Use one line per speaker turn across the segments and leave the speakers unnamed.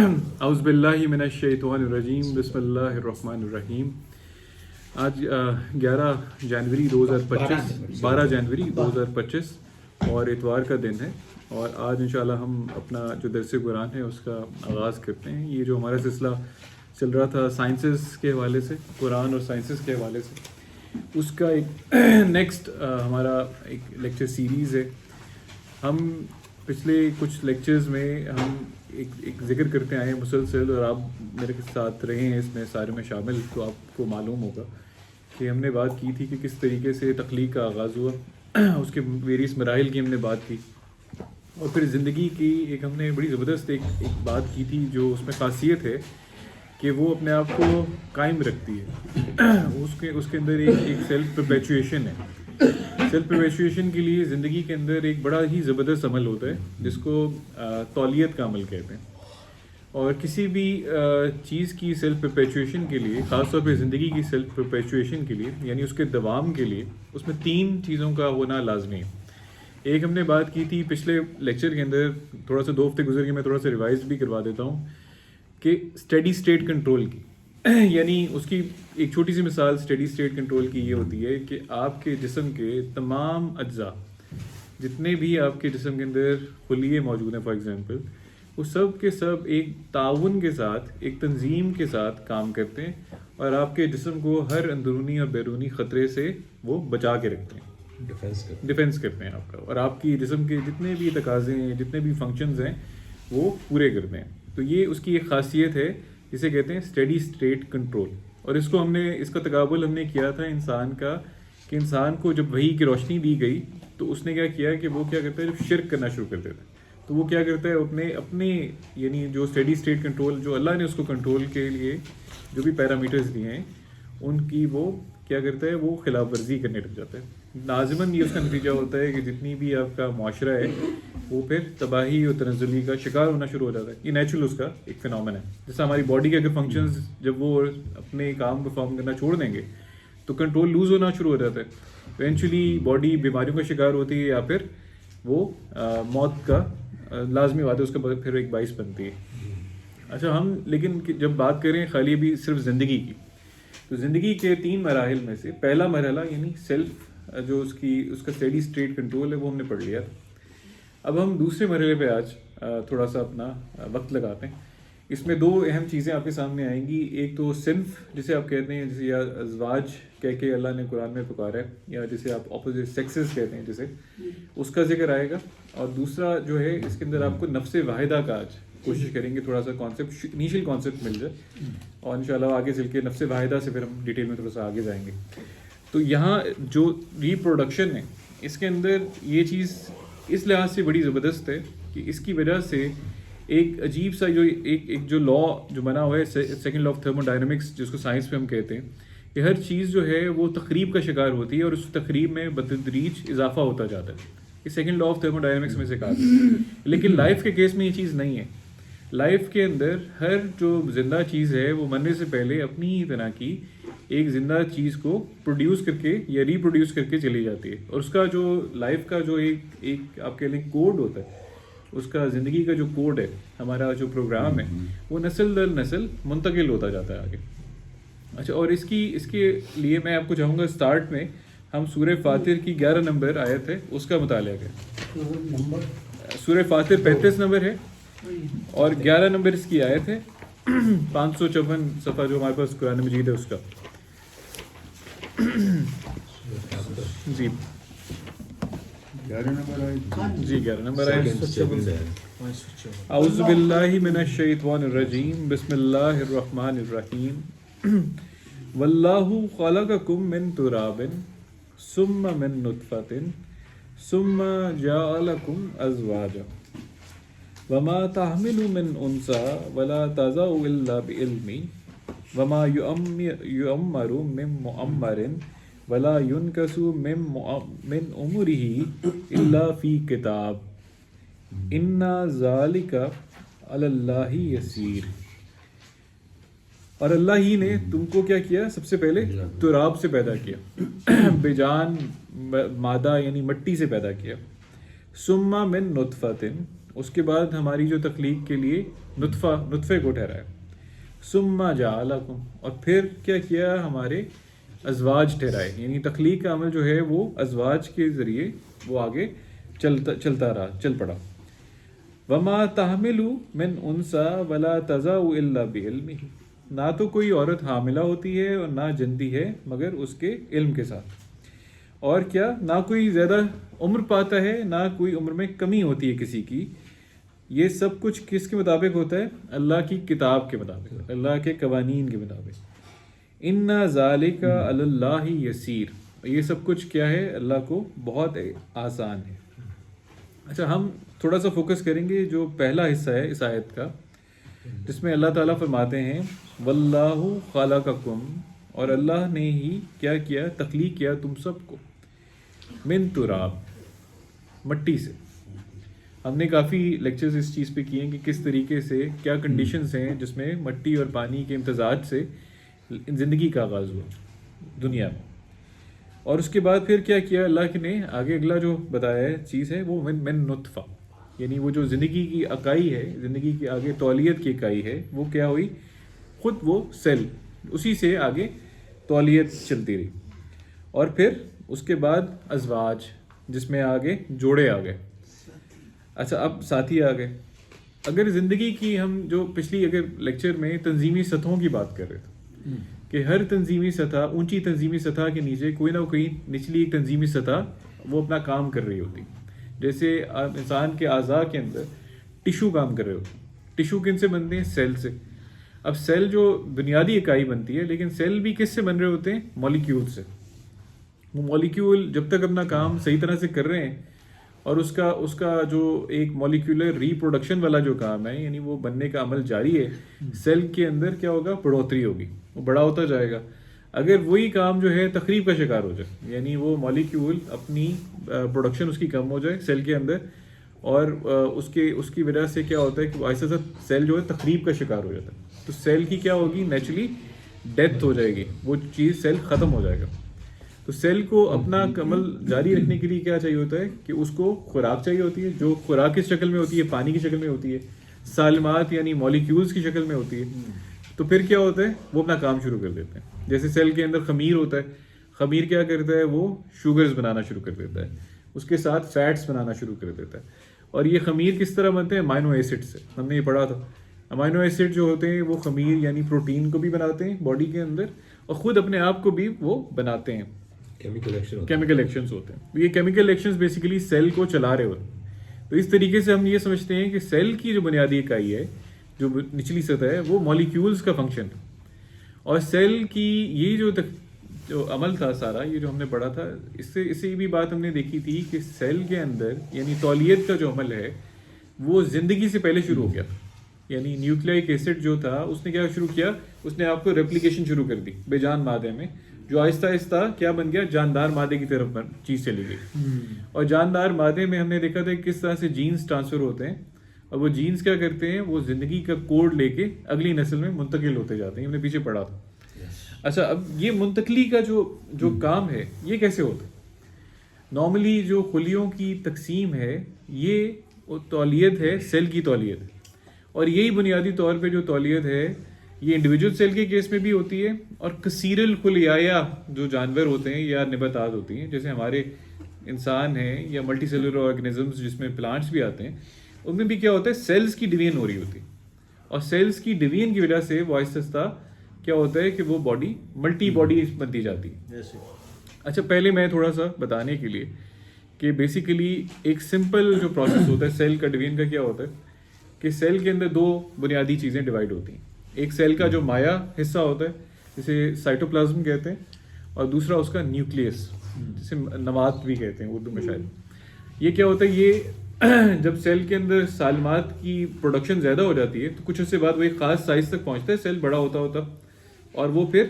اعوذ باللہ من الشیطان الرجیم بسم اللہ الرحمن الرحیم. آج 12 جنوری 2025 اور اتوار کا دن ہے، اور آج انشاءاللہ ہم اپنا جو درس قرآن ہے اس کا آغاز کرتے ہیں. یہ جو ہمارا سلسلہ چل رہا تھا سائنسز کے حوالے سے، قرآن اور سائنسز کے حوالے سے، اس کا ایک نیکسٹ ہمارا ایک لیکچر سیریز ہے. ہم پچھلے کچھ لیکچرز میں ہم ایک ذکر کرتے آئے ہیں مسلسل، اور آپ میرے ساتھ رہے ہیں اس میں سارے میں شامل، تو آپ کو معلوم ہوگا کہ ہم نے بات کی تھی کہ کس طریقے سے تخلیق کا آغاز ہوا، اس کے ویریس مراحل کی ہم نے بات کی، اور پھر زندگی کی ایک ہم نے بڑی زبردست ایک بات کی تھی جو اس میں خاصیت ہے کہ وہ اپنے آپ کو قائم رکھتی ہے. اس کے اندر ایک سیلف پرپیچویشن ہے. سیلف پرپیچویشن کے لیے زندگی کے اندر ایک بڑا ہی زبردست عمل ہوتا ہے جس کو تولیت کا عمل کہتے ہیں. اور کسی بھی چیز کی سیلف پرپیچویشن کے لیے، خاص طور پہ زندگی کی سیلف پرپیچویشن کے لیے، یعنی اس کے دوام کے لیے، اس میں 3 چیزوں کا ہونا لازمی ہے. ایک ہم نے بات کی تھی پچھلے لیکچر کے اندر، تھوڑا سا 2 ہفتے گزر کے میں تھوڑا سا ریوائز بھی کروا دیتا ہوں، کہ اسٹڈی اسٹیٹ کنٹرول کی. یعنی اس کی ایک چھوٹی سی مثال اسٹڈی اسٹیٹ کنٹرول کی یہ ہوتی ہے کہ آپ کے جسم کے تمام اجزاء، جتنے بھی آپ کے جسم کے اندر خلیے موجود ہیں فار ایگزامپل، وہ سب کے سب ایک تعاون کے ساتھ، ایک تنظیم کے ساتھ کام کرتے ہیں، اور آپ کے جسم کو ہر اندرونی اور بیرونی خطرے سے وہ بچا کے رکھتے ہیں، ڈیفینس کرتے ہیں آپ کا، اور آپ کی جسم کے جتنے بھی تقاضے ہیں، جتنے بھی فنکشنز ہیں، وہ پورے کرتے ہیں. تو یہ اس کی ایک خاصیت ہے جسے کہتے ہیں اسٹڈی اسٹیٹ کنٹرول. اور اس کو اس کا تقابل ہم نے کیا تھا انسان کا، کہ انسان کو جب وحی کی روشنی دی گئی تو اس نے کیا کیا کہ وہ کیا کرتا ہے، جب شرک کرنا شروع کر دیتا ہے تو وہ کیا کرتا ہے، اپنے یعنی جو اسٹڈی اسٹیٹ کنٹرول جو اللہ نے اس کو کنٹرول کے لیے جو بھی پیرامیٹرز دیے ہیں ان کی وہ کیا کرتا ہے، وہ خلاف ورزی کرنے لگ جاتا ہے. لازماً یہ اس کا نتیجہ ہوتا ہے کہ جتنی بھی آپ کا معاشرہ ہے وہ پھر تباہی اور تنزلی کا شکار ہونا شروع ہو جاتا ہے. یہ نیچرل اس کا ایک فنومن ہے. جیسا ہماری باڈی کے اگر فنکشنز جب وہ اپنے کام پرفارم کرنا چھوڑ دیں گے تو کنٹرول لوز ہونا شروع ہو جاتا ہے. ایونچولی باڈی بیماریوں کا شکار ہوتی ہے، یا پھر وہ موت کا لازمی بات ہے، اس کا پھر ایک باعث بنتی ہے. اچھا، ہم لیکن جب بات کریں خالی بھی صرف زندگی کی، تو زندگی کے 3 مراحل میں سے پہلا مرحلہ یعنی سیلف جو اس کا اسٹڈی اسٹیٹ کنٹرول ہے وہ ہم نے پڑھ لیا. اب ہم دوسرے مرحلے پہ آج تھوڑا سا اپنا وقت لگاتے ہیں. اس میں 2 اہم چیزیں آپ کے سامنے آئیں گی. ایک تو صنف جسے آپ کہتے ہیں، جسے یا ازواج کہہ کے اللہ نے قرآن میں پکارا ہے، یا جسے آپ اپوزٹ سیکسز کہتے ہیں جسے، اس کا ذکر آئے گا. اور دوسرا جو ہے اس کے اندر آپ کو نفس واحدہ کا آج کوشش کریں گے تھوڑا سا کانسیپٹ، انیشیل کانسیپٹ مل جائے، اور انشاءاللہ آگے چل کے نفس واحدہ سے پھر ہم ڈیٹیل میں تھوڑا سا آگے جائیں گے. تو یہاں جو ریپروڈکشن ہے اس کے اندر یہ چیز اس لحاظ سے بڑی زبردست ہے کہ اس کی وجہ سے ایک عجیب سا جو ایک جو لا جو بنا ہوا ہے، second law of thermo dynamics جس کو سائنس میں ہم کہتے ہیں، کہ ہر چیز جو ہے وہ تخریب کا شکار ہوتی ہے، اور اس تخریب میں بتدریج اضافہ ہوتا جاتا ہے. یہ second law of thermo dynamics میں سے کہا ہے. لیکن لائف کے کیس میں یہ چیز نہیں ہے. لائف کے اندر ہر جو زندہ چیز ہے وہ مرنے سے پہلے اپنی ہی طرح کی ایک زندہ چیز کو پروڈیوس کر کے یا ریپروڈیوس کر کے چلی جاتی ہے. اور اس کا جو لائف کا جو ایک آپ کہہ لیں کوڈ ہوتا ہے، اس کا زندگی کا جو کوڈ ہے، ہمارا جو پروگرام ہے، وہ نسل در نسل منتقل ہوتا جاتا ہے آگے. اچھا، اور اس کے لیے میں آپ کو چاہوں گا اسٹارٹ میں ہم سورہ فاطر کی 11 نمبر آیت ہے اس کا مطالعہ کریں. سورہ فاطر 35 نمبر ہے، اور 11 نمبر اس کی آیت ہے، 554 صفحہ جو ہمارے پاس قرآن مجید ہے اس کا. جی 11 نمبر آیت. اعوذ باللہ من الشیطان الرجیم بسم اللہ الرحمن الرحیم. واللہ خلقکم من تراب ثم من نطفۃ ثم جعلکم ازواجا وما تحمل من انثى ولا تضع الا بعلمه وما يؤمر من مؤمر ولا ينقص من عمره الا في كتاب ان ذلك على الله يسير. اور اللہ ہی نے تم کو کیا کیا، سب سے پہلے تراب سے پیدا کیا، بے جان مادہ یعنی مٹی سے پیدا کیا. ثم من نطفۃ، اس کے بعد ہماری جو تخلیق کے لیے نطفے کو ٹھہرایا. ثم جعلکم، اور پھر کیا کیا، ہمارے ازواج ٹھہرائے. یعنی تخلیق کا عمل جو ہے وہ ازواج کے ذریعے وہ آگے چلتا رہا، چل پڑا. وما تحمل من انثى ولا تضع الا بعلمه، نہ تو کوئی عورت حاملہ ہوتی ہے اور نہ جنتی ہے مگر اس کے علم کے ساتھ. اور کیا، نہ کوئی زیادہ عمر پاتا ہے نہ کوئی عمر میں کمی ہوتی ہے کسی کی. یہ سب کچھ کس کے مطابق ہوتا ہے؟ اللہ کی کتاب کے مطابق، اللہ کے قوانین کے مطابق. ان ذالک علی اللہ یسیر، یہ سب کچھ کیا ہے، اللہ کو بہت آسان ہے. اچھا، ہم تھوڑا سا فوکس کریں گے جو پہلا حصہ ہے اس آیت کا، جس میں اللہ تعالیٰ فرماتے ہیں واللہ خلقکم، اور اللہ نے ہی کیا کیا، تخلیق کیا تم سب کو، من تراب، مٹی سے. ہم نے کافی لیکچرز اس چیز پہ کیے ہیں کہ کس طریقے سے، کیا کنڈیشنز ہیں جس میں مٹی اور پانی کے امتزاج سے زندگی کا آغاز ہوا دنیا میں. اور اس کے بعد پھر کیا کیا اللہ نے آگے، اگلا جو بتایا ہے چیز ہے وہ من نطفہ، یعنی وہ جو زندگی کی اکائی ہے، زندگی کی آگے تولیت کی اکائی ہے، وہ کیا ہوئی، خود وہ سیل، اسی سے آگے تولیت چلتی رہی. اور پھر اس کے بعد ازواج، جس میں آگے جوڑے آ گئے. اچھا، اب ساتھی آ گئے. اگر زندگی کی ہم جو پچھلی اگر لیکچر میں تنظیمی سطحوں کی بات کر رہے تھے کہ ہر تنظیمی سطح، اونچی تنظیمی سطح کے نیچے کوئی نہ کوئی نچلی ایک تنظیمی سطح وہ اپنا کام کر رہی ہوتی. جیسے انسان کے اعضاء کے اندر ٹشو کام کر رہے ہوتے ہیں. ٹشو کن سے بنتے ہیں؟ سیل سے. اب سیل جو بنیادی اکائی بنتی ہے، لیکن سیل بھی کس سے بن رہے ہوتے ہیں؟ مالیکیول سے. وہ مالیکیول جب تک اپنا کام صحیح طرح سے کر رہے ہیں، اور اس کا جو ایک مالیکیولر ریپروڈکشن والا جو کام ہے، یعنی وہ بننے کا عمل جاری ہے، سیل کے اندر کیا ہوگا، بڑھوتری ہوگی، وہ بڑا ہوتا جائے گا. اگر وہی کام جو ہے تخریب کا شکار ہو جائے، یعنی وہ مالیکیول اپنی پروڈکشن اس کی کم ہو جائے سیل کے اندر، اور اس کی وجہ سے کیا ہوتا ہے کہ آہستہ آہستہ سیل جو ہے تخریب کا شکار ہو جاتا ہے، تو سیل کی کیا ہوگی، نیچرلی ڈیتھ ہو جائے گی، وہ چیز سیل ختم ہو جائے گا. تو سیل کو اپنا عمل جاری رکھنے کے لیے کیا چاہیے ہوتا ہے کہ اس کو خوراک چاہیے ہوتی ہے، جو خوراک کس شکل میں ہوتی ہے، پانی کی شکل میں ہوتی ہے، سالمات یعنی مالیکیولز کی شکل میں ہوتی ہے. تو پھر کیا ہوتا ہے، وہ اپنا کام شروع کر دیتے ہیں. جیسے سیل کے اندر خمیر ہوتا ہے، خمیر کیا کرتا ہے، وہ شوگرز بنانا شروع کر دیتا ہے، اس کے ساتھ فیٹس بنانا شروع کر دیتا ہے. اور یہ خمیر کس طرح بنتے ہیں؟ امائنو ایسڈ سے. ہم نے یہ پڑھا تھا، امائنو ایسڈ جو ہوتے ہیں وہ خمیر یعنی پروٹین کو بھی بناتے ہیں باڈی کے اندر، اور خود اپنے آپ کو بھی وہ بناتے ہیں. کیمیکل ایکشنز ہوتے ہیں. یہ کیمیکل ایکشنز بیسیکلی سیل کو چلا رہے ہوتے ہیں. تو اس طریقے سے ہم یہ سمجھتے ہیں کہ سیل کی جو بنیادی اکائی ہے، جو نچلی سطح ہے، وہ مالیکیولز کا فنکشن ہے. اور سیل کی یہ جو عمل تھا سارا، یہ جو ہم نے پڑھا تھا، اس سے بھی بات ہم نے دیکھی تھی کہ سیل کے اندر یعنی تولیت کا جو عمل ہے وہ زندگی سے پہلے شروع ہو گیا. یعنی نیوکلیک ایسڈ جو تھا، اس نے کیا شروع کیا، اس نے آپ کو ریپلیکیشن شروع کر دی بے جان مادے میں، جو آہستہ آہستہ کیا بن گیا، جاندار مادے کی طرف چیز چلی گئی. اور جاندار مادے میں ہم نے دیکھا تھا کہ کس طرح سے جینز ٹرانسفر ہوتے ہیں، اور وہ جینز کیا کرتے ہیں، وہ زندگی کا کوڈ لے کے اگلی نسل میں منتقل ہوتے جاتے ہیں. ہم نے پیچھے پڑھا تھا. اچھا، اب یہ منتقلی کا جو کام ہے، یہ کیسے ہوتا ہے؟ نارملی جو خلیوں کی تقسیم ہے، یہ تولیت ہے، سیل کی تولیت ہے. اور یہی بنیادی طور پہ جو تولیت ہے، یہ انڈیویجول سیل کے کیس میں بھی ہوتی ہے، اور کثیر الخلیہ جو جانور ہوتے ہیں یا نباتات ہوتی ہیں، جیسے ہمارے انسان ہیں یا ملٹی سیلولر آرگنزمز جس میں پلانٹس بھی آتے ہیں، ان میں بھی کیا ہوتا ہے، سیلز کی ڈویژن ہو رہی ہوتی ہے. اور سیلز کی ڈویژن کی وجہ سے وہ آہستہ آہستہ کیا ہوتا ہے کہ وہ باڈی ملٹی باڈی بنتی جاتی ہے. اچھا، پہلے میں تھوڑا سا بتانے کے لیے کہ بیسیکلی ایک سمپل جو پروسیس ہوتا ہے سیل کا ڈویژن کا، کیا ہوتا ہے کہ سیل کے اندر دو بنیادی چیزیں ڈیوائڈ ہوتی ہیں. ایک سیل کا جو مایا حصہ ہوتا ہے، جسے سائٹوپلازم کہتے ہیں، اور دوسرا اس کا نیوکلیس، جسے نوات بھی کہتے ہیں اردو میں شاید. یہ کیا ہوتا ہے، یہ جب سیل کے اندر سالمات کی پروڈکشن زیادہ ہو جاتی ہے تو کچھ عرصے بعد وہ ایک خاص سائز تک پہنچتا ہے، سیل بڑا ہوتا ہوتا، اور وہ پھر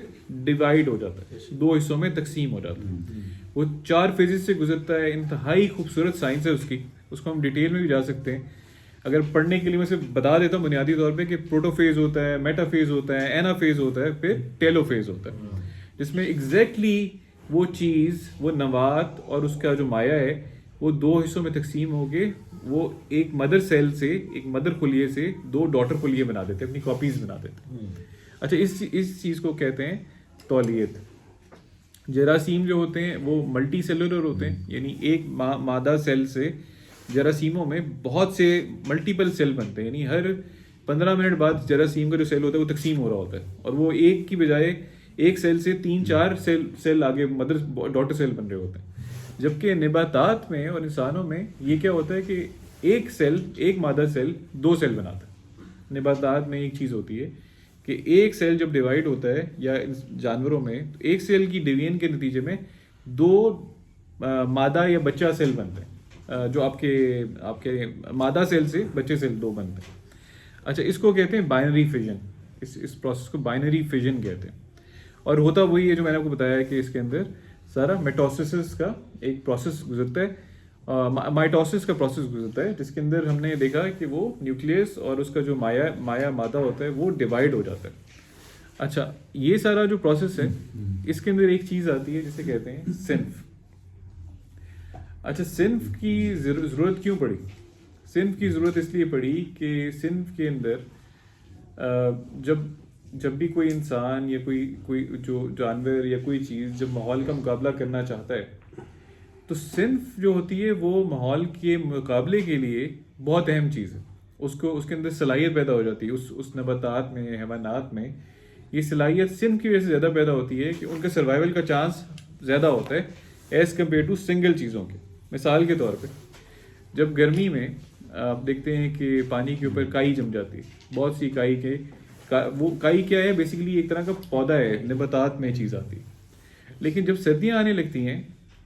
ڈیوائڈ ہو جاتا ہے، دو حصوں میں تقسیم ہو جاتا ہے. وہ 4 فیزز سے گزرتا ہے. انتہائی خوبصورت سائنس ہے اس کو ہم ڈیٹیل میں بھی جا سکتے ہیں. اگر پڑھنے کے لیے میں صرف بتا دیتا ہوں بنیادی طور پہ کہ پروٹو فیز ہوتا ہے، میٹا فیز ہوتا ہے، اینا فیز ہوتا ہے، پھر ٹیلو فیز ہوتا ہے، جس میں ایگزیکٹلی وہ چیز، وہ نوات اور اس کا جو مایا ہے، وہ 2 حصوں میں تقسیم ہو کے وہ ایک مدر سیل سے, ایک مدر خلیے سے 2 ڈاٹر خلیے بنا دیتے, اپنی کاپیز بنا دیتے. اچھا اس چیز کو کہتے ہیں تولیت. جراثیم جو ہوتے ہیں وہ ملٹی سیلولر ہوتے ہیں, یعنی ایک مادہ سیل سے جراثیموں میں بہت سے ملٹیپل سیل بنتے ہیں, یعنی ہر 15 منٹ بعد جراثیم کا جو سیل ہوتا ہے وہ تقسیم ہو رہا ہوتا ہے, اور وہ ایک کی بجائے ایک سیل سے 3-4 سیل آگے مدر ڈاٹر سیل بن رہے ہوتے ہیں. جبکہ نباتات میں اور انسانوں میں یہ کیا ہوتا ہے کہ ایک سیل, ایک مادہ سیل 2 سیل بناتا ہے. نباتات میں ایک چیز ہوتی ہے کہ ایک سیل جب ڈیوائڈ ہوتا ہے, یا جانوروں میں ایک سیل کی ڈویژن کے نتیجے میں 2 مادہ یا بچہ سیل بنتے ہیں, جو آپ کے مادہ سیل سے بچے سیل 2 بنتے ہیں. اچھا اس کو کہتے ہیں بائنری فیژن, اس پروسیس کو بائنری فیژن کہتے ہیں. اور ہوتا وہی ہے جو میں نے آپ کو بتایا کہ اس کے اندر سارا میٹوسس کا ایک پروسیس گزرتا ہے, مائٹوسس کا پروسیس گزرتا ہے, جس کے اندر ہم نے دیکھا کہ وہ نیوکلیس اور اس کا جو مایا مادہ ہوتا ہے وہ ڈیوائڈ ہو جاتا ہے. اچھا یہ سارا جو پروسیس ہے اس کے اندر ایک چیز آتی ہے جسے کہتے ہیں صنف. اچھا صنف کی ضرورت کیوں پڑی؟ صنف کی ضرورت اس لیے پڑی کہ صنف کے اندر جب بھی کوئی انسان یا کوئی جو جانور یا کوئی چیز جب ماحول کا مقابلہ کرنا چاہتا ہے تو صنف جو ہوتی ہے وہ ماحول کے مقابلے کے لیے بہت اہم چیز ہے. اس کے اندر صلاحیت پیدا ہو جاتی ہے. اس نباتات میں, حیوانات میں یہ صلاحیت صنف کی وجہ سے زیادہ پیدا ہوتی ہے کہ ان کا سروائیول کا چانس زیادہ ہوتا ہے ایز کمپیئر ٹو سنگل چیزوں کے. مثال کے طور پہ جب گرمی میں آپ دیکھتے ہیں کہ پانی کے اوپر کائی جم جاتی ہے, بہت سی وہ کائی کیا ہے, بیسیکلی ایک طرح کا پودا ہے, نباتات میں چیز آتی ہے. لیکن جب سردیاں آنے لگتی ہیں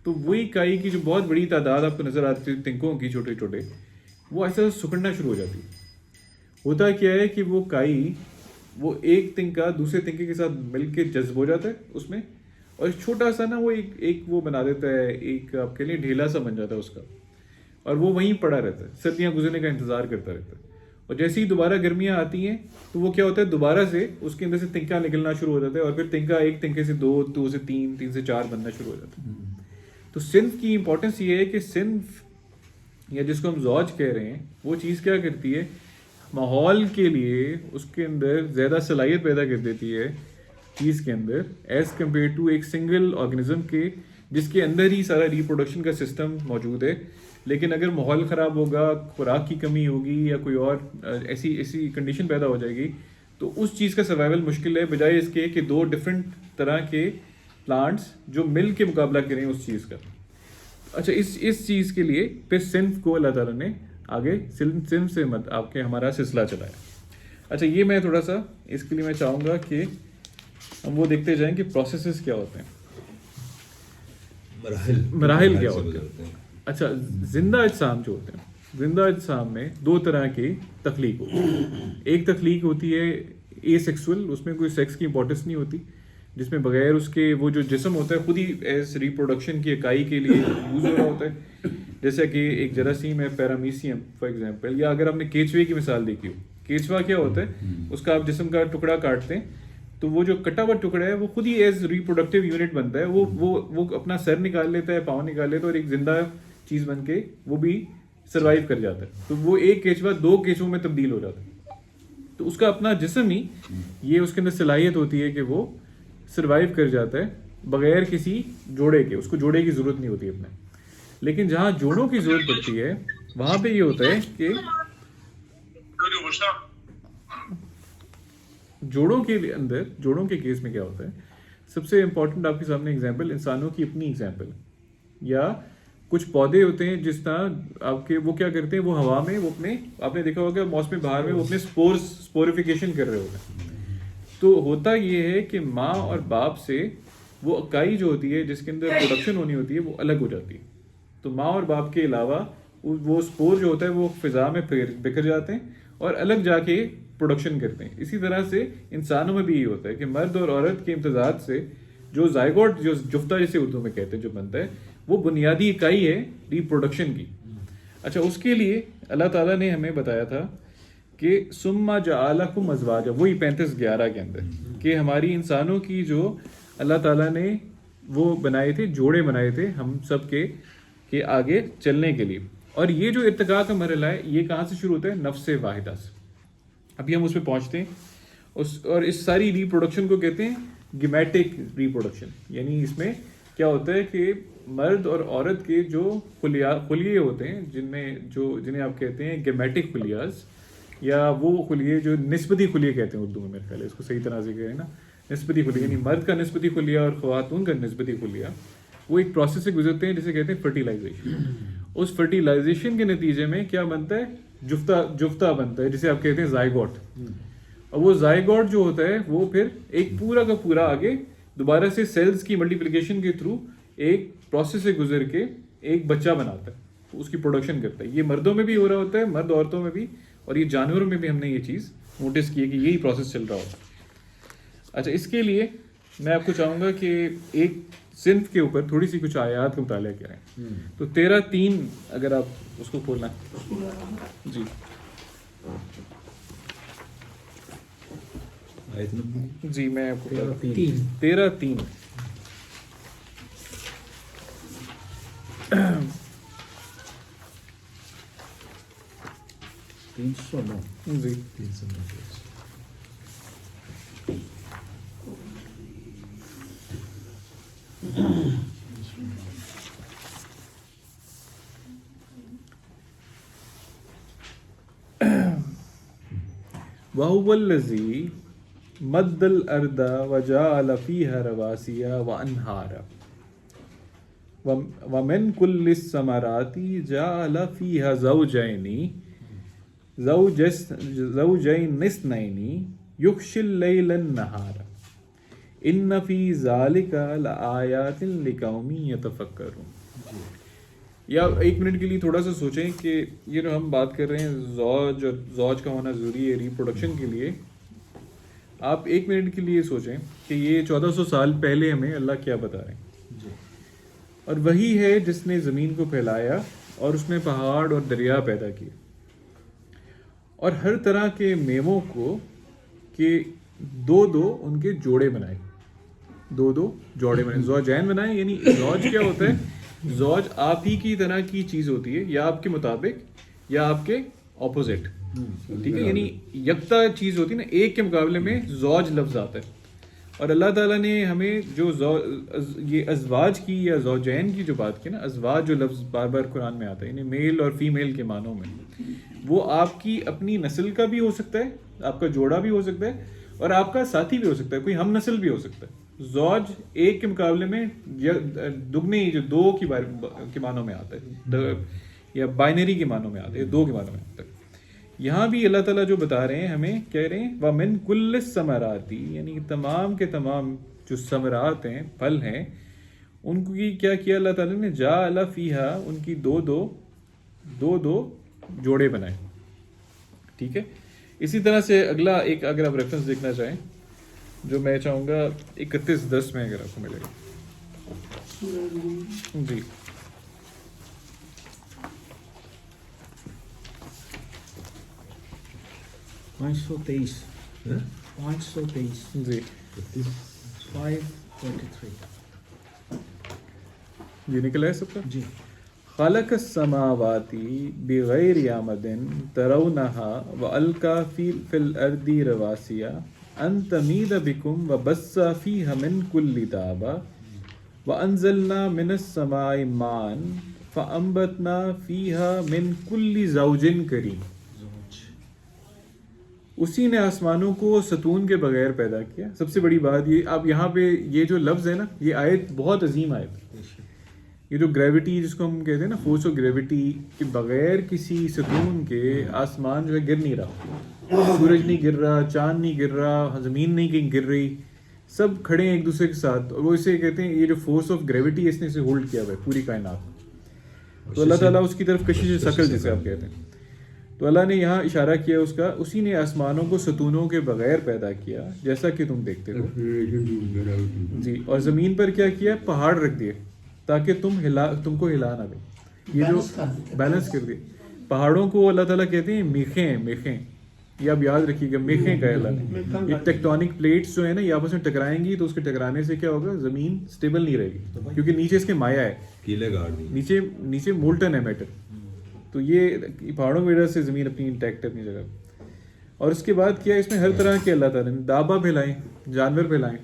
تو وہی کائی کی جو بہت بڑی تعداد آپ کو نظر آتی ہے تنکوں کی چھوٹے چھوٹے, وہ ایسا سکڑنا شروع ہو جاتی ہے. ہوتا کیا ہے کہ وہ کائی وہ ایک تنکا دوسرے تنکے کے ساتھ مل کے جذب ہو جاتا ہے اس میں, اور چھوٹا سا نا وہ ایک وہ بنا دیتا ہے, ایک آپ کے لیے ڈھیلا سا بن جاتا ہے اس کا, اور وہ وہیں پڑا رہتا ہے, سردیاں گزرنے کا انتظار کرتا رہتا ہے. اور جیسے ہی دوبارہ گرمیاں آتی ہیں تو وہ کیا ہوتا ہے, دوبارہ سے اس کے اندر سے تنکا نکلنا شروع ہو جاتا ہے, اور پھر تنکا ایک تنکے سے 2 سے 3 سے 4 بننا شروع ہو جاتا ہے. تو صنف کی امپورٹنس یہ ہے کہ صنف یا جس کو ہم زوج کہہ رہے ہیں وہ چیز کیا کرتی ہے, ماحول کے لیے اس کے اندر زیادہ صلاحیت پیدا کر دیتی ہے چیز کے اندر ایز کمپیئر ٹو ایک سنگل آرگنزم کے, جس کے اندر ہی سارا ریپروڈکشن کا سسٹم موجود ہے. لیکن اگر ماحول خراب ہوگا, خوراک کی کمی ہوگی یا کوئی اور ایسی کنڈیشن پیدا ہو جائے گی تو اس چیز کا سروائیول مشکل ہے, بجائے اس کے کہ 2 ڈفرینٹ طرح کے پلانٹس جو مل کے مقابلہ کریں اس چیز کا. اچھا اس چیز کے لیے پھر صنف کو اللہ تعالیٰ نے آگے صنف سے آپ کے ہمارا سلسلہ چلایا. اچھا یہ میں تھوڑا سا اس کے لیے میں چاہوں گا کہ ہم وہ دیکھتے جائیں کہ پروسیسز کیا ہوتے ہیں, مراحل کیا ہوتے ہیں. اچھا زندہ اجسام جو ہوتے ہیں, زندہ اجسام میں 2 طرح کی تخلیق ہوتی ہے. ایک تخلیق ہوتی ہے اے سیکسول, اس میں کوئی سیکس کی امپورٹنس نہیں ہوتی, جس میں بغیر اس کے وہ جو جسم ہوتا ہے خود ہی ایز ریپروڈکشن کی اکائی کے لیے یوز ہو رہا ہوتا ہے. جیسا کہ ایک جراثیم ہے پیرامیسیم فار ایگزامپل, یا اگر آپ نے کیچوے کی مثال دیکھی ہو, کیچوا کیا ہوتا ہے, اس کا آپ جسم کا ٹکڑا کاٹتے ہیں تو وہ جو کٹا ہوا ٹکڑا ہے وہ خود ہی ایز ریپروڈکٹیو یونٹ بنتا ہے, وہ اپنا سر نکال لیتا ہے, پاؤں نکال لیتا ہے, اور ایک زندہ چیز بن کے وہ بھی سروائیو کر جاتا ہے. تو وہ ایک کیچوا 2 کیچووں میں تبدیل ہو جاتا ہے. تو اس کا اپنا جسم ہی یہ اس کے اندر صلاحیت ہوتی ہے کہ وہ سروائیو کر جاتا ہے بغیر کسی جوڑے کے, اس کو جوڑے کی ضرورت نہیں ہوتی اپنے. لیکن جہاں جوڑوں کی ضرورت پڑتی ہے وہاں پہ یہ ہوتا ہے کہ جوڑوں کے اندر, جوڑوں کے کیس میں کیا ہوتا ہے, سب سے امپورٹنٹ آپ کے سامنے اگزامپل انسانوں کی اپنی اگزامپل, یا کچھ پودے ہوتے ہیں جس طرح آپ کے وہ کیا کرتے ہیں, وہ ہوا میں وہ اپنے, آپ نے دیکھا ہوگا موسم بہار میں وہ اپنے سپوریفیکیشن کر رہے ہوتے ہیں. تو ہوتا یہ ہے کہ ماں اور باپ سے وہ اکائی جو ہوتی ہے جس کے اندر پروڈکشن ہونی ہوتی ہے وہ الگ ہو جاتی ہے. تو ماں اور باپ کے علاوہ وہ سپور جو ہوتا ہے وہ فضا میں بکھر جاتے ہیں اور الگ جا کے پروڈکشن کرتے ہیں. اسی طرح سے انسانوں میں بھی یہ ہوتا ہے کہ مرد اور عورت کے امتزاج سے جو زائگوٹ, جو جفتہ جسے اردو میں کہتے ہیں, جو بنتا ہے وہ بنیادی اکائی ہے ریپروڈکشن کی. اچھا اس کے لیے اللہ تعالیٰ نے ہمیں بتایا تھا کہ ثم جعلکم ازواجا, وہی 35:11 کے اندر, کہ ہماری انسانوں کی جو اللہ تعالیٰ نے وہ بنائے تھے, جوڑے بنائے تھے ہم سب کے, کہ آگے چلنے کے لیے. اور یہ جو ارتقاء کا مرحلہ ہے یہ کہاں سے شروع ہوتا ہے؟ نفس واحدہ سے. ابھی ہم اس پہ پہنچتے ہیں. اور اس ساری ریپروڈکشن کو کہتے ہیں گیمیٹک ریپروڈکشن. یعنی اس میں کیا ہوتا ہے کہ مرد اور عورت کے جو خلیے ہوتے ہیں جنہیں آپ کہتے ہیں گیمیٹک خلیاز, یا وہ خلیے جو نسبتی خلیے کہتے ہیں اردو میں, میرے خیال ہے اس کو صحیح طرح سے کہیں نا, نسبتی خلیے, یعنی مرد کا نسبتی خلیہ اور خواتون کا نسبتی خلیہ, وہ ایک پروسیس سے گزرتے ہیں جسے کہتے ہیں فرٹیلائزیشن. اس فرٹیلائزیشن کے نتیجے میں کیا بنتا ہے؟ جفتہ بنتا ہے جسے آپ کہتے ہیں زائگوٹ. اور وہ زائگوٹ جو ہوتا ہے وہ پھر ایک پورا کا پورا آگے دوبارہ سے سیلز کی ملٹیپلیکیشن کے تھرو ایک پروسیس سے گزر کے ایک بچہ بناتا ہے, اس کی پروڈکشن کرتا ہے. یہ مردوں میں بھی ہو رہا ہوتا ہے, مرد عورتوں میں بھی, اور یہ جانوروں میں بھی ہم نے یہ چیز نوٹس کی ہے کہ یہی پروسیس چل رہا ہوتا ہے. اچھا, اس کے لیے میں آپ کو چاہوں گا کہ ایک صنف کے اوپر تھوڑی سی کچھ آیات کا مطالعہ کریں. تو 13:3 اگر آپ اس کو کھولنا. جی جی میں آپ کو 13:3 جی وَهُوَ الَّذِي مَدَّ الْأَرْضَ وَجَعَلَ فِيهَا رَوَاسِيَ وَأَنْهَارًا وَمِنْ كُلِّ الثَّمَرَاتِ جَعَلَ فِيهَا زَوْجَيْنِ اثْنَيْنِ يُغْشِي اللَّيْلَ النَّهَارَ إِنَّ فِي ذَلِكَ لَآيَاتٍ لِقَوْمٍ يَتَفَكَّرُونَ. یا ایک منٹ کے لیے تھوڑا سا سوچیں کہ یہ جو ہم بات کر رہے ہیں زوج اور زوج کا ہونا ضروری ہے ریپروڈکشن کے لیے, آپ ایک منٹ کے لیے سوچیں کہ یہ 1400 سال پہلے ہمیں اللہ کیا بتا رہے ہیں. اور وہی ہے جس نے زمین کو پھیلایا اور اس میں پہاڑ اور دریا پیدا کیے اور ہر طرح کے میووں کو کہ دو ان کے جوڑے بنائے, دو جوڑے بنائے, زوجین بنائے. یعنی زوج کیا ہوتا ہے؟ زوج آپ ہی کی طرح کی چیز ہوتی ہے, یا آپ کے مطابق یا آپ کے اپوزٹ, ٹھیک ہے, یعنی یکتا چیز ہوتی ہے نا, ایک کے مقابلے میں زوج لفظ آتا ہے. اور اللہ تعالیٰ نے ہمیں جو یہ ازواج کی یا زوجین کی جو بات کی نا, ازواج جو لفظ بار بار قرآن میں آتا ہے, یعنی میل اور فیمیل کے معنوں میں, وہ آپ کی اپنی نسل کا بھی ہو سکتا ہے, آپ کا جوڑا بھی ہو سکتا ہے, اور آپ کا ساتھی بھی ہو سکتا ہے, کوئی ہم نسل بھی ہو سکتا ہے. زوج ایک کے مقابلے میں دگنے جو دو کے معنوں میں آتا ہے, یا بائنری کے معنوں میں آتا ہے, دو کے معنوں میں آتا ہے. یہاں بھی اللہ تعالیٰ جو بتا رہے ہیں ہمیں, کہہ رہے ہیں وَمِن كُلِّ الثَّمَرَاتِ, یعنی تمام کے تمام جو ثمرات ہیں, پھل ہیں, ان کو کیا کیا اللہ تعالیٰ نے؟ جَعَلَ فِيهَا, ان کی دو جوڑے بنائے. ٹھیک ہے. اسی طرح سے اگلا ایک اگر آپ ریفرنس دیکھنا چاہیں جو میں چاہوں گا 31:10 میں اگر آپ کو ملے گا. جی
523
جی
5:23
جی نکلا ہے سب کا.
جی
خلق السماوات بغیر عمد ترونها والقى في الارض رواسي ان تميد بكم وبث فيها من كل دابة وانزلنا من السماء ماء فانبتنا فيها من كل زوج كريم. اسی نے آسمانوں کو ستون کے بغیر پیدا کیا. سب سے بڑی بات یہ, اب یہاں پہ یہ جو لفظ ہے نا, یہ آیت بہت عظیم آیت ہے. یہ جو گریوٹی جس کو ہم کہتے ہیں نا, فورس آف گریوٹی کے بغیر کسی ستون کے آسمان جو ہے گر نہیں رہا, سورج نہیں گر رہا, چاند نہیں گر رہا, زمین نہیں کہیں گر رہی, سب کھڑے ہیں ایک دوسرے کے ساتھ. اور وہ اسے کہتے ہیں یہ جو فورس آف گریوٹی اس نے اسے ہولڈ کیا ہوا ہے پوری کائنات. تو اللہ تعالیٰ اس کی طرف کشش ثقل جسے آپ کہتے ہیں, تو اللہ نے یہاں اشارہ کیا اس کا, اسی نے آسمانوں کو ستونوں کے بغیر پیدا کیا جیسا کہ تم دیکھتے ہو. جی, اور زمین پر کیا کیا؟ پہاڑ رکھ دیے تاکہ تم کو ہلا نہ دے. یہ جو بیلنس کر دیے پہاڑوں کو اللہ تعالیٰ کہتے ہیں میخیں. یہ آپ یاد رکھیے گا، میخیں کہلاتے. یہ ٹیکٹونک پلیٹس جو ہیں نا یہ آپس میں ٹکرائیں گی تو اس کے ٹکرانے سے کیا ہوگا، زمین اسٹیبل نہیں رہے گی کیونکہ نیچے اس کے مایا ہے،
کیلے گاڑ دی.
نیچے مولٹن ہے میٹر. تو یہ پہاڑوں کی وجہ سے زمین اپنی انٹیکٹ ہے اپنی جگہ. اور اس کے بعد کیا اس میں ہر طرح کے اللہ تعالیٰ نے دابا پھیلائیں، جانور پھیلائیں.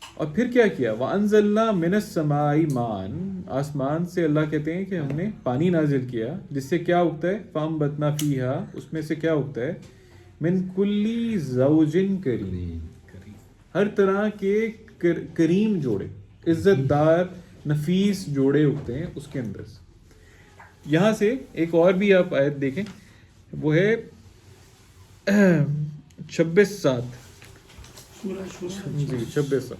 اور پھر کیا کیا، وَأَنزَلْنَا مِنَ السَّمَاءِ مَاءً، آسمان سے اللہ کہتے ہیں کہ ہم نے پانی نازل کیا جس سے کیا اگتا ہے، فَأَنبَتْنَا فِيهَا، اس میں سے کیا اگتا ہے، مِن كُلِّ زَوْجٍ كَرِيمٍ، ہر طرح کے کریم جوڑے، عزت دار نفیس جوڑے اگتے ہیں اس کے اندر سے. یہاں سے ایک اور بھی آپ آیت دیکھیں، وہ ہے 26:7 جی 26:7.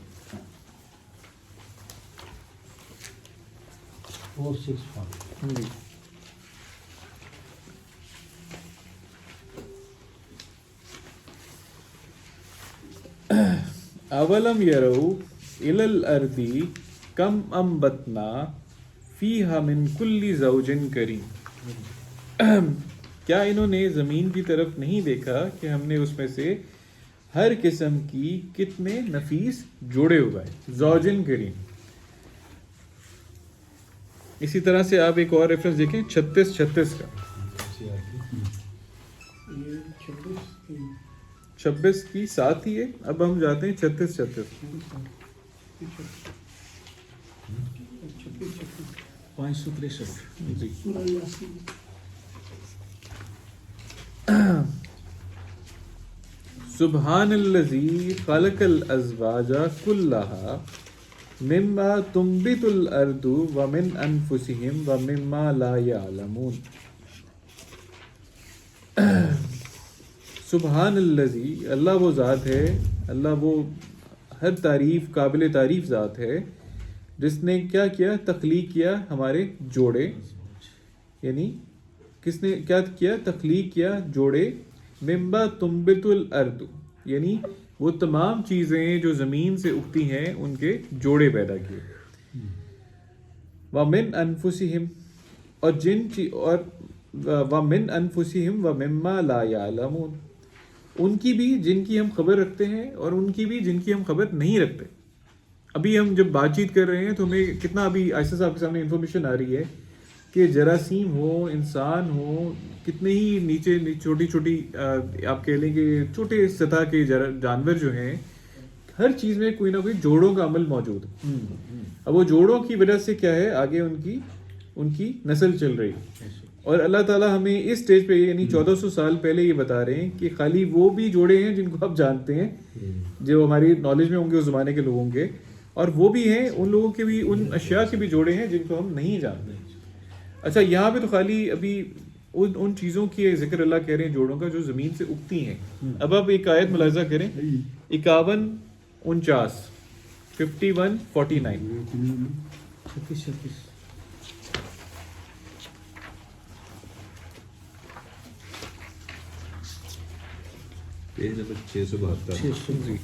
465.
جی اولم یروا الی الارض کم انبتنا فیہا من کل زوج کریم، کیا انہوں نے زمین کی طرف نہیں دیکھا کہ ہم نے اس میں سے ہر قسم کی کتنے نفیس جوڑے اگائے، زوجن کریم. اسی طرح سے آپ ایک اور ریفرنس دیکھیں 36:36 کا، 26 کی ساتھ ہی ہے. اب ہم جاتے ہیں 36:36.
563.
جی سبحان الذی خلق الازواج کلہا مما تنبت الارض ومن انفسہم ومما لا یعلمون. سبحان الذی، اللہ وہ ذات ہے، اللہ وہ ہر تعریف قابل تعریف ذات ہے جس نے کیا کیا، تخلیق کیا ہمارے جوڑے. یعنی کس نے کیا کیا، تخلیق کیا جوڑے. مما تنبت الارض، یعنی وہ تمام چیزیں جو زمین سے اگتی ہیں ان کے جوڑے پیدا کیے. ومن انفسہم، اور ومن انفسہم ومما لا یعلمون، ان کی بھی جن کی ہم خبر رکھتے ہیں اور ان کی بھی جن کی ہم خبر نہیں رکھتے. ابھی ہم جب بات چیت کر رہے ہیں تو ہمیں کتنا ابھی عائشہ صاحب کے سامنے انفارمیشن آ رہی ہے کہ جراثیم ہو، انسان ہو، کتنے ہی نیچے چھوٹی چھوٹی آپ کہہ لیں کہ چھوٹے سطح کے جانور جو ہیں، ہر چیز میں کوئی نہ کوئی جوڑوں کا عمل موجود ہے. اب وہ جوڑوں کی وجہ سے کیا ہے، آگے ان کی نسل چل رہی ہے. اور اللہ تعالیٰ ہمیں اس سٹیج پہ یعنی 1400 سال پہلے یہ بتا رہے ہیں کہ خالی وہ بھی جوڑے ہیں جن کو آپ جانتے ہیں، جو ہماری نالج میں ہوں گے اس زمانے کے لوگوں کے، اور وہ بھی ہیں ان لوگوں کے بھی، ان اشیاء کے بھی جوڑے ہیں جن کو ہم نہیں جانتے. اچھا یہاں پہ تو خالی ابھی ان چیزوں کی ذکر اللہ کہہ رہے ہیں جوڑوں کا جو زمین سے اگتی ہیں. اب آپ ایک آیت ملاحظہ کریں، 51:49 51:49.
36.
Page number 672.
جی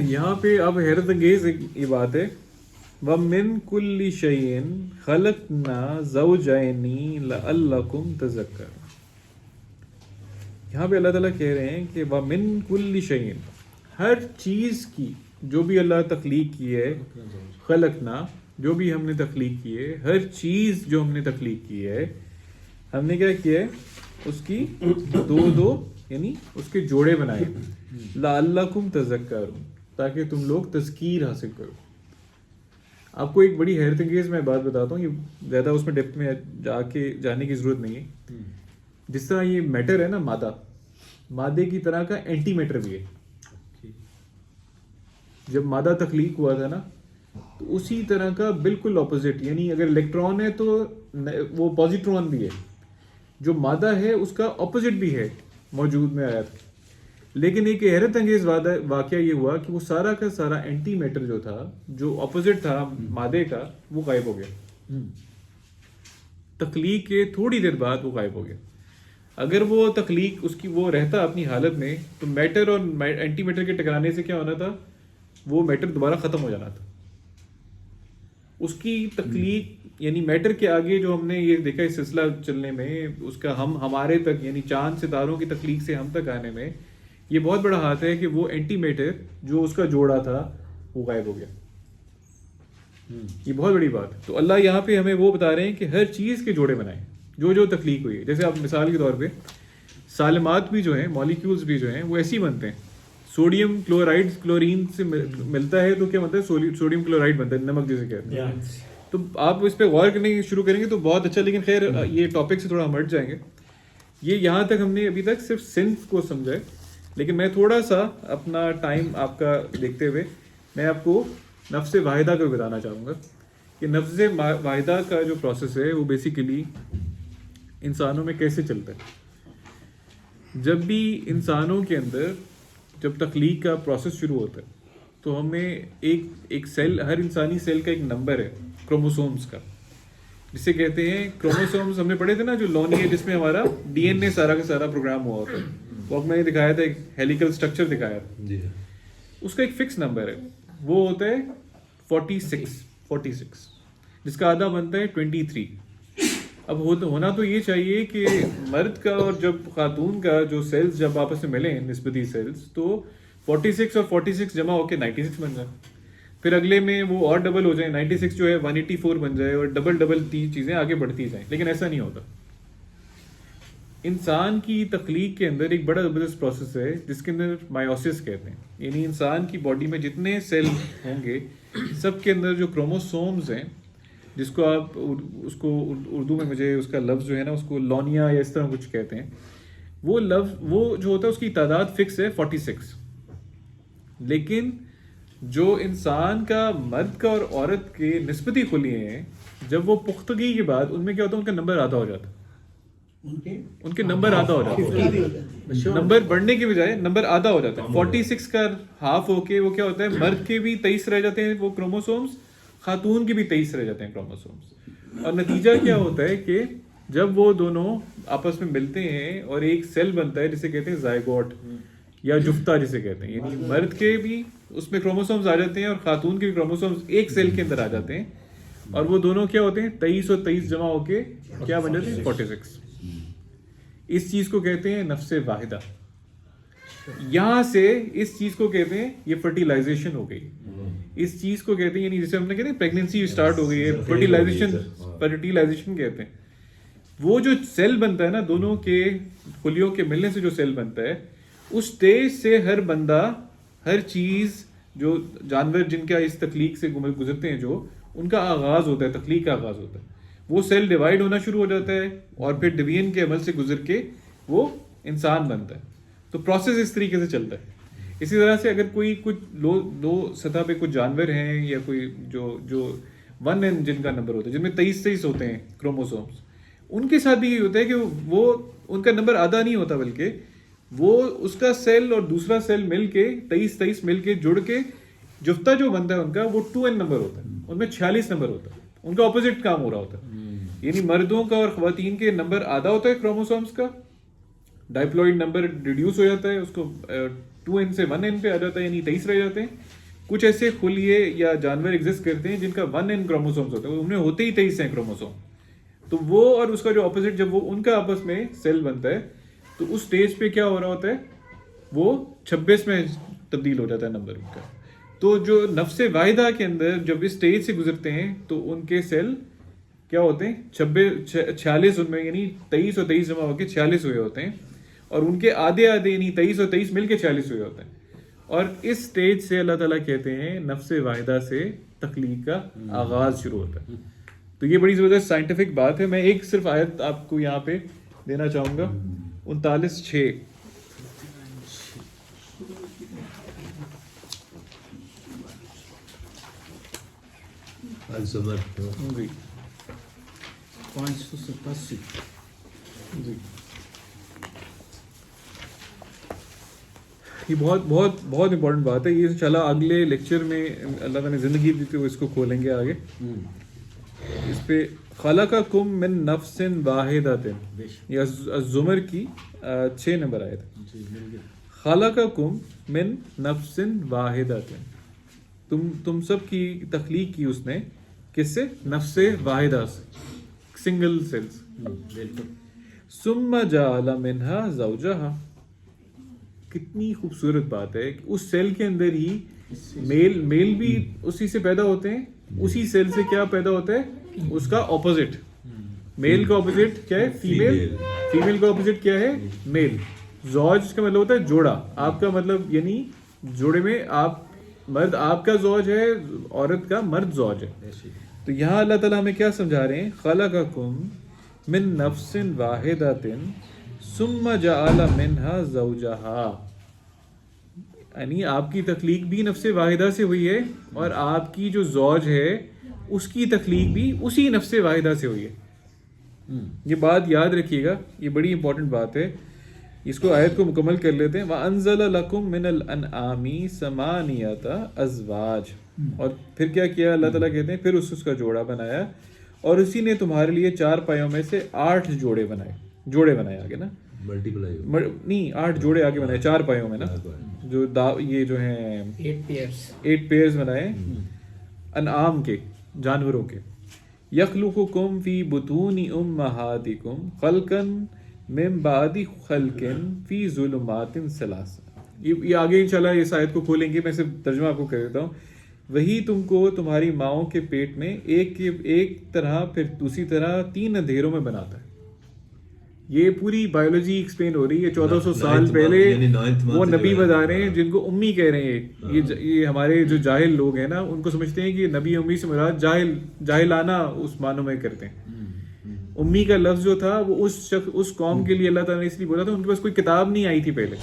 یہاں پہ اب حیرت انگیز یہ بات ہے، وَمِن كُلِّ شَيْءٍ خَلَقْنَا زَوْجَيْنِ لَعَلَّكُمْ تَذَكَّرُونَ. یہاں پہ اللہ تعالیٰ کہہ رہے ہیں کہ وَمِن كُلِّ شَيْءٍ، ہر چیز کی جو بھی اللہ تخلیق کی ہے، خلقنا جو بھی ہم نے تخلیق کی ہے، ہر چیز جو ہم نے تخلیق کی ہے، ہم نے کیا کیا ہے، اس کی دو یعنی اس کے جوڑے بنائے، لعلکم تذکرون، تاکہ تم لوگ تذکیر حاصل کرو. آپ کو ایک بڑی حیرت انگیز میں بات بتاتا ہوں، یہ زیادہ اس میں ڈیپتھ میں جانے کی ضرورت نہیں ہے. جس طرح یہ میٹر ہے نا، مادے کی طرح کا اینٹی میٹر بھی ہے. جب مادہ تخلیق ہوا تھا نا تو اسی طرح کا بالکل اپوزٹ، یعنی اگر الیکٹران ہے تو وہ پازیٹرون بھی ہے، جو مادہ ہے اس کا اپوزٹ بھی ہے موجود میں آیا تھا. لیکن ایک حیرت انگیز واقعہ یہ ہوا کہ وہ سارا کا سارا اینٹی میٹر جو تھا، جو اپوزٹ تھا مادے کا، وہ غائب ہو گیا. تخلیق کے تھوڑی دیر بعد وہ غائب ہو گیا. اگر وہ تخلیق اس کی وہ رہتا اپنی حالت میں تو میٹر اور اینٹی میٹر کے ٹکرانے سے کیا ہونا تھا، وہ میٹر دوبارہ ختم ہو جانا تھا. اس کی تخلیق یعنی میٹر کے آگے جو ہم نے یہ دیکھا اس سلسلہ چلنے میں اس کا ہمارے تک یعنی چاند ستاروں کی تخلیق سے ہم تک آنے میں یہ بہت بڑا ہاتھ ہے کہ وہ اینٹی میٹر جو اس کا جوڑا تھا وہ غائب ہو گیا. یہ بہت بڑی بات ہے. تو اللہ یہاں پہ ہمیں وہ بتا رہے ہیں کہ ہر چیز کے جوڑے بنائیں جو تخلیق ہوئی ہے. جیسے آپ مثال کے طور پہ سالمات بھی جو ہیں مالیکیولز بھی جو ہیں وہ ایسے ہی بنتے ہیں. سوڈیم کلورائڈ کلورین سے ملتا ہے تو کیا بنتا ہے سوڈیم کلورائڈ بنتا ہے, نمک جسے کہتے ہیں. تو آپ اس پہ غور کرنے شروع کریں گے تو بہت اچھا. لیکن خیر یہ ٹاپک سے تھوڑا ہم ہٹ جائیں گے. یہ یہاں تک ہم نے ابھی تک صرف صنف کو سمجھا ہے. لیکن میں تھوڑا سا اپنا ٹائم آپ کا دیکھتے ہوئے میں آپ کو نفس واحدہ کا بتانا چاہوں گا کہ نفس واحدہ کا جو پروسیس ہے وہ بیسیکلی انسانوں میں کیسے چلتا ہے. جب بھی انسانوں کے اندر جب تخلیق کا پروسیس شروع ہوتا ہے تو ہمیں ایک سیل, ہر انسانی سیل کا ایک نمبر ہے کروموسومز کا, جسے کہتے ہیں کروموسومز. ہم نے پڑھے تھے نا جو لونی ہے جس میں ہمارا ڈی این اے سارا کا سارا پروگرام ہوا ہوتا ہے. وہ میں نے دکھایا تھا ایک ہیلیکل اسٹرکچر دکھایا تھا. اس کا ایک فکس نمبر ہے, وہ ہوتا ہے 46 جس کا آدھا بنتا ہے 23. اب ہونا تو یہ چاہیے کہ مرد کا اور جب خاتون کا جو سیلز جب آپس میں ملیں نسبتی سیلز تو 46 اور 46 جمع ہو کے 96 بن جائے. پھر اگلے میں وہ اور ڈبل ہو جائے, 96 جو ہے 184 بن جائے اور ڈبل چیزیں آگے بڑھتی جائیں. لیکن ایسا نہیں ہوتا. انسان کی تخلیق کے اندر ایک بڑا زبردست پروسیس ہے جس کے اندر مائیوسس کہتے ہیں. یعنی انسان کی باڈی میں جتنے سیل ہوں گے سب کے اندر جو کروموسومز ہیں, جس کو آپ اس کو اردو میں مجھے اس کا لفظ جو ہے نا اس کو لونیا یا اس طرح کچھ کہتے ہیں, وہ لفظ وہ جو ہوتا ہے اس کی تعداد فکس ہے 46. لیکن جو انسان کا مرد کا اور عورت کے نسبتی خلیے ہیں جب وہ پختگی کے بعد ان میں کیا ہوتا ہے ان کا نمبر آدھا ہو جاتا ہے. ان کے نمبر آدھا ہو جاتا ہے, نمبر بڑھنے کے بجائے نمبر آدھا ہو جاتا ہے. 46 کا ہاف ہو کے وہ کیا ہوتا ہے مرد کے بھی 23 رہ جاتے ہیں وہ کروموسومز, خاتون کے بھی 23 رہ جاتے ہیں کروموسومز. اور نتیجہ کیا ہوتا ہے کہ جب وہ دونوں آپس میں ملتے ہیں اور ایک سیل بنتا ہے جسے کہتے ہیں زائگوٹ یا جفتہ جسے کہتے ہیں. یعنی مرد کے بھی اس میں کروموسومز آ جاتے ہیں اور خاتون کے بھی کروموسومز ایک سیل کے اندر آ جاتے ہیں اور وہ دونوں کیا ہوتے ہیں 23 اور 23 جمع ہو کے کیا بن جاتے ہیں 46. اس چیز کو کہتے ہیں نفس واحدہ. یہاں سے اس چیز کو کہتے ہیں یہ فرٹیلائزیشن ہو گئی. اس چیز کو کہتے ہیں یعنی جسے ہم نے کہتے ہیں پریگننسی اسٹارٹ ہو گئی ہے, فرٹیلائزیشن کہتے ہیں. وہ جو سیل بنتا ہے نا دونوں کے خلیوں کے ملنے سے جو سیل بنتا ہے اس اسٹیج سے ہر بندہ ہر چیز جو جانور جن کا اس تخلیق سے گزرتے ہیں جو ان کا آغاز ہوتا ہے, تخلیق کا آغاز ہوتا ہے. وہ سیل ڈیوائڈ ہونا شروع ہو جاتا ہے اور پھر ڈویژن کے عمل سے گزر کے وہ انسان بنتا ہے. تو پروسیس اس طریقے سے چلتا ہے. اسی طرح سے اگر کوئی کچھ لو سطح پہ کچھ جانور ہیں یا کوئی جو 1n جن کا نمبر ہوتا ہے جن میں 23 ہوتے ہیں کروموسومز, ان کے ساتھ بھی یہ ہوتا ہے کہ وہ ان کا نمبر آدھا نہیں ہوتا بلکہ وہ اس کا سیل اور دوسرا سیل مل کے 23 مل کے جڑ کے جفتہ جو بنتا ہے ان کا وہ 2n نمبر ہوتا ہے, ان میں 46 نمبر ہوتا ہے. ان کا اپوزٹ کام ہو رہا ہوتا ہے. یعنی مردوں کا اور خواتین کے نمبر آدھا ہوتا ہے کروموسومز کا, ڈائپلوئڈ نمبر ریڈیوس ہو جاتا ہے, اس کو 2n سے 1n پہ آ جاتا ہے یعنی 23 رہ جاتے ہیں. کچھ ایسے خلیے یا جانور ایگزسٹ کرتے ہیں جن کا 1n کروموسومز ہوتا ہے, ان میں ہوتے ہی 23 ہیں کروموسوم. تو وہ اور اس کا جو اپوزٹ جب وہ ان کا آپس میں سیل بنتا ہے تو اس سٹیج پہ کیا ہو رہا ہوتا ہے وہ 26 میں تبدیل ہو جاتا ہے نمبر ان کا. تو جو نفس واحدہ کے اندر جب اس سٹیج سے گزرتے ہیں تو ان کے سیل کیا ہوتے ہیں 46 ان میں یعنی 23 اور 23 جمع ہو کے 46 ہوئے ہوتے ہیں اور ان کے آدھے یعنی 23 اور 23 مل کے 46 ہوئے ہوتے ہیں. اور اس سٹیج سے اللہ تعالیٰ کہتے ہیں نفس واحدہ سے تخلیق کا آغاز شروع ہوتا ہے. تو یہ بڑی زبردست سائنٹیفک بات ہے. میں ایک صرف آیت آپ کو یہاں پہ دینا چاہوں گا 39:6.
جی 587
جی یہ بہت بہت بہت امپورٹنٹ بات ہے. یہ انشاءاللہ اگلے لیکچر میں اللہ تعالیٰ نے زندگی دی تو اس کو کھولیں گے آگے. اس پہ خلقکم من نفس واحدۃ, یہ الزمر کی 6 نمبر آیت ہے. خلقکم من نفس واحدۃ, تم سب کی تخلیق کی اس نے کس سے؟ نفس واحدہ سے، سنگل سیلز. ثم جعل منها زوجها. کتنی خوبصورت بات ہے کہ اس سیل کے اندر ہی میل بھی اسی سے پیدا ہوتے ہیں. اسی سیل سے کیا پیدا ہوتا ہے؟ اس کا اپوزٹ. میل کا اپوزٹ کیا ہے؟ فیمیل. فیمیل کا اپوزٹ کیا ہے؟ میل. زوج کا مطلب ہوتا ہے جوڑا. آپ کا مطلب یعنی جوڑے میں آپ مرد آپ کا زوج ہے، عورت کا مرد زوج ہے. تو یہاں اللہ تعالیٰ ہمیں کیا سمجھا رہے ہیں؟ خلقکم من نفس واحدۃ ثم جعل منها زوجها. یعنی آپ کی تخلیق بھی نفس واحدہ سے ہوئی ہے اور آپ کی جو زوج ہے اس کی تخلیق بھی اسی نفس واحدہ سے ہوئی ہے. یہ بات یاد رکھیے گا، یہ بڑی امپورٹنٹ بات ہے. اس کو آیت کو مکمل کر لیتے ہیں. وَأَنزَلَ لَكُم مِّنَ الْأَنْعَامِ ثَمَانِيَةَ أَزْوَاج. اور پھر کیا کیا اللہ تعالیٰ کہتے ہیں؟ پھر اس کا جوڑا بنایا اور اسی نے تمہارے لیے 4 پایوں میں سے 8 جوڑے بنائے آگے نا،
ملٹیپلائی
نہیں 8 جوڑے آگے بنائے 4 پایوں میں نا، جو یہ جو ہیں 8 پیئرز بنائے انعام کے، جانوروں کے. یخلقکم فی بطون امہاتکم خلقا من بعد خلق فی ظلمات ثلاث. یہ آگے انشاءاللہ اس آیت کو کھولیں گے، میں صرف ترجمہ آپ کو کر دیتا ہوں. وہی تم کو تمہاری ماؤں کے پیٹ میں ایک طرح پھر دوسری طرح 3 اندھیروں میں بناتا ہے. یہ پوری بایولوجی ایکسپلین ہو رہی ہے. 1400 سال پہلے وہ نبی بتا رہے ہیں جن کو امی کہہ رہے ہیں. یہ ہمارے جو جاہل لوگ ہیں نا ان کو سمجھتے ہیں کہ نبی امی سے مراد جاہلانہ اس معنوں میں کرتے ہیں. امی کا لفظ جو تھا وہ اس قوم کے لیے اللہ تعالیٰ نے اس لیے بولا تھا ان کے پاس کوئی کتاب نہیں آئی تھی پہلے.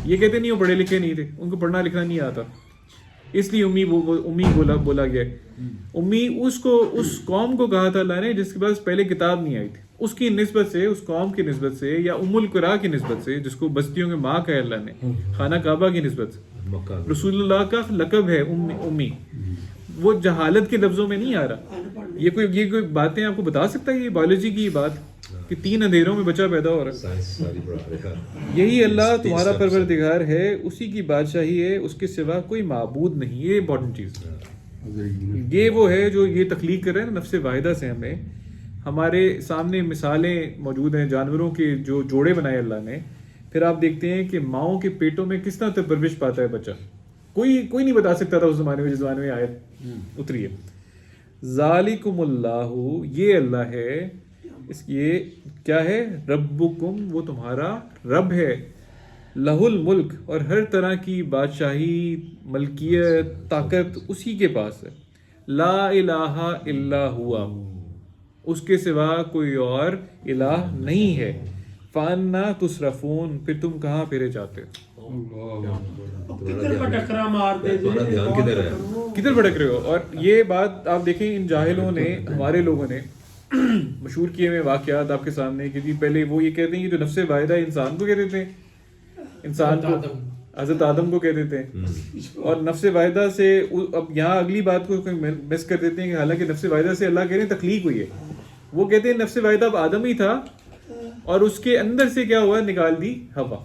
یہ کہتے نہیں وہ پڑھے لکھے نہیں تھے، ان کو پڑھنا لکھنا نہیں آتا، اس لیے امی بولا گیا. امی اس قوم کو کہا تھا اللہ نے جس کے پاس پہلے کتاب نہیں آئی تھی. اس کی نسبت سے، اس قوم کی نسبت سے، یا ام القریٰ کی نسبت سے جس کو بستیوں کے ماں کہا اللہ نے، خانہ کعبہ کی نسبت سے رسول اللہ کا لقب ہے امی. وہ جہالت کے لفظوں میں نہیں آ رہا. یہ کوئی باتیں آپ کو بتا سکتا ہے؟ یہ بایولوجی کی بات کہ 3 اندھیروں میں بچہ پیدا ہو رہا ہے. یہی اللہ تمہارا پروردگار ہے، اسی کی بادشاہی ہے، اس کے سوا کوئی معبود نہیں. یہ امپورٹنٹ چیز ہے. یہ وہ ہے جو یہ تخلیق کر رہے ہیں نفس واحدہ سے. ہمارے سامنے مثالیں موجود ہیں جانوروں کے جو جوڑے بنائے اللہ نے. پھر آپ دیکھتے ہیں کہ ماؤں کے پیٹوں میں کس طرح پرورش پاتا ہے بچہ. کوئی نہیں بتا سکتا تھا اس زمانے میں، جس زمانے میں آیت اتری ہے. ذالکم اللہ، یہ اللہ ہے، یہ کیا ہے؟ ربکم، وہ تمہارا رب ہے. لہ الملک، اور ہر طرح کی بادشاہی، ملکیت، طاقت اسی کے پاس ہے. لا الہ الا ہوا، اس کے سوا کوئی اور الہ نہیں ہے. فانا تصرفون، پھر تم کہاں پھرے جاتے ہو؟ کدھر بھٹک رہے ہو؟ اور یہ بات آپ دیکھیں ان جاہلوں نے، ہمارے لوگوں نے مشہور کیے ہوئے واقعات آپ کے سامنے کہ جی پہلے وہ یہ کہتے ہیں کہ جو نفس واحدہ انسان کو کہہ دیتے ہیں، انسان کو حضرت آدم کو کہہ دیتے ہیں. اور نفس واحدہ سے اب یہاں اگلی بات کو مس کر دیتے ہیں کہ حالانکہ نفس واحدہ سے اللہ کہہ رہے ہیں تخلیق ہوئی ہے. وہ کہتے ہیں نفس واحدہ اب آدم ہی تھا اور اس کے اندر سے کیا ہوا؟ نکال دی ہوا،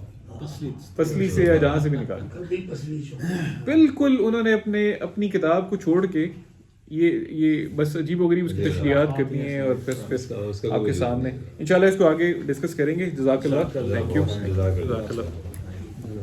پسلی سے یا جہاں سے بھی نکال. بالکل انہوں نے اپنی کتاب کو چھوڑ کے یہ بس عجیب و غریب اس کی تشریحات کرنی ہے اور پھر آپ کے سامنے انشاءاللہ اس کو آگے ڈسکس کریں گے. جزاک اللہ، تھینک یو.